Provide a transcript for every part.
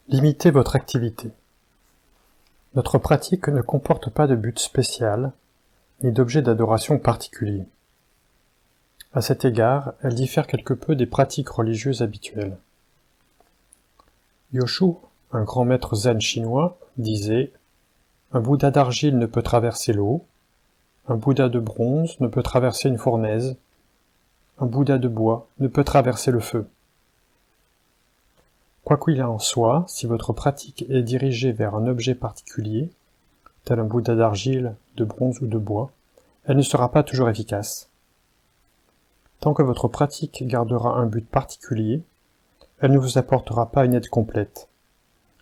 Limitez votre activité. Notre pratique ne comporte pas de but spécial, ni d'objet d'adoration particulier. À cet égard, elle diffère quelque peu des pratiques religieuses habituelles. Yoshu, un grand maître zen chinois, disait « Un Bouddha d'argile ne peut traverser l'eau, un Bouddha de bronze ne peut traverser une fournaise, un Bouddha de bois ne peut traverser le feu. » Quoi qu'il en soit, si votre pratique est dirigée vers un objet particulier, tel un Bouddha d'argile, de bronze ou de bois, elle ne sera pas toujours efficace. Tant que votre pratique gardera un but particulier, elle ne vous apportera pas une aide complète.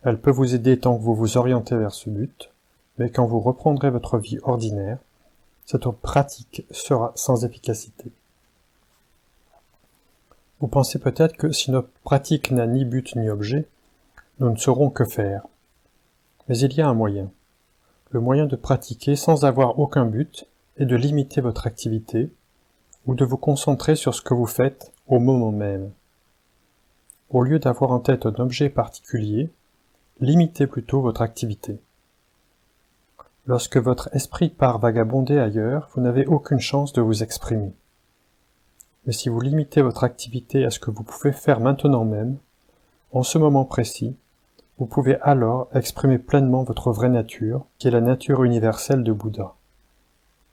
Elle peut vous aider tant que vous vous orientez vers ce but, mais quand vous reprendrez votre vie ordinaire, cette pratique sera sans efficacité. Vous pensez peut-être que si notre pratique n'a ni but ni objet, nous ne saurons que faire. Mais il y a un moyen. Le moyen de pratiquer sans avoir aucun but est de limiter votre activité ou de vous concentrer sur ce que vous faites au moment même. Au lieu d'avoir en tête un objet particulier, limitez plutôt votre activité. Lorsque votre esprit part vagabonder ailleurs, vous n'avez aucune chance de vous exprimer. Mais si vous limitez votre activité à ce que vous pouvez faire maintenant même, en ce moment précis, vous pouvez alors exprimer pleinement votre vraie nature, qui est la nature universelle de Bouddha.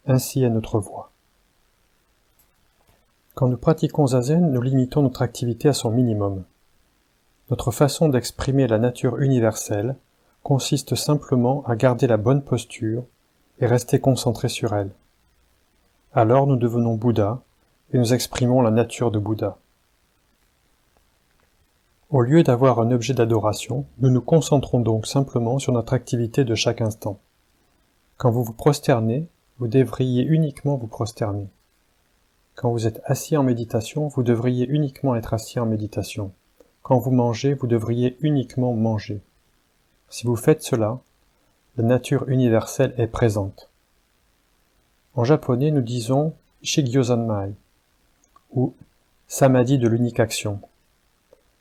Ainsi est notre voie. Quand nous pratiquons Zazen, nous limitons notre activité à son minimum. Notre façon d'exprimer la nature universelle consiste simplement à garder la bonne posture et rester concentré sur elle. Alors nous devenons Bouddha et nous exprimons la nature de Bouddha. Au lieu d'avoir un objet d'adoration, nous nous concentrons donc simplement sur notre activité de chaque instant. Quand vous vous prosternez, vous devriez uniquement vous prosterner. Quand vous êtes assis en méditation, vous devriez uniquement être assis en méditation. Quand vous mangez, vous devriez uniquement manger. Si vous faites cela, la nature universelle est présente. En japonais, nous disons « Shigyo-zanmai » ou « samadhi de l'unique action ».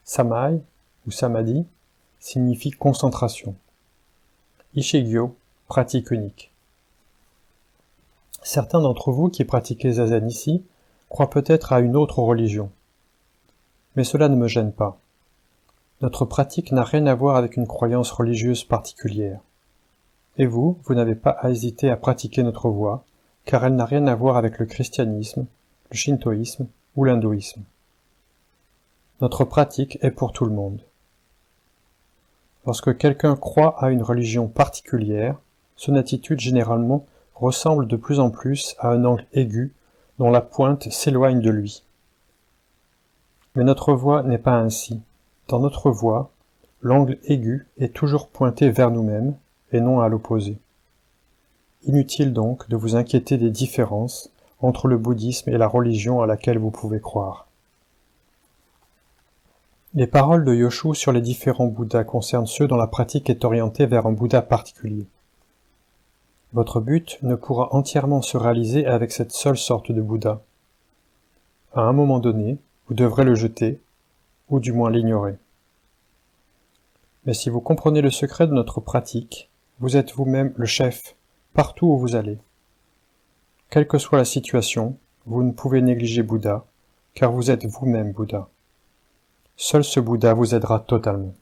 Samai ou samadhi signifie concentration. Ishigyo, pratique unique. Certains d'entre vous qui pratiquez Zazen ici croient peut-être à une autre religion. Mais cela ne me gêne pas. Notre pratique n'a rien à voir avec une croyance religieuse particulière. Et vous n'avez pas à hésiter à pratiquer notre voie, car elle n'a rien à voir avec le christianisme, le shintoïsme ou l'hindouisme. Notre pratique est pour tout le monde. Lorsque quelqu'un croit à une religion particulière, son attitude généralement ressemble de plus en plus à un angle aigu dont la pointe s'éloigne de lui. Mais notre voie n'est pas ainsi. Dans notre voie, l'angle aigu est toujours pointé vers nous-mêmes et non à l'opposé. Inutile donc de vous inquiéter des différences entre le bouddhisme et la religion à laquelle vous pouvez croire. Les paroles de Yoshu sur les différents Bouddhas concernent ceux dont la pratique est orientée vers un Bouddha particulier. Votre but ne pourra entièrement se réaliser avec cette seule sorte de Bouddha. À un moment donné, vous devrez le jeter, ou du moins l'ignorer. Mais si vous comprenez le secret de notre pratique, vous êtes vous-même le chef, partout où vous allez. Quelle que soit la situation, vous ne pouvez négliger Bouddha, car vous êtes vous-même Bouddha. Seul ce Bouddha vous aidera totalement.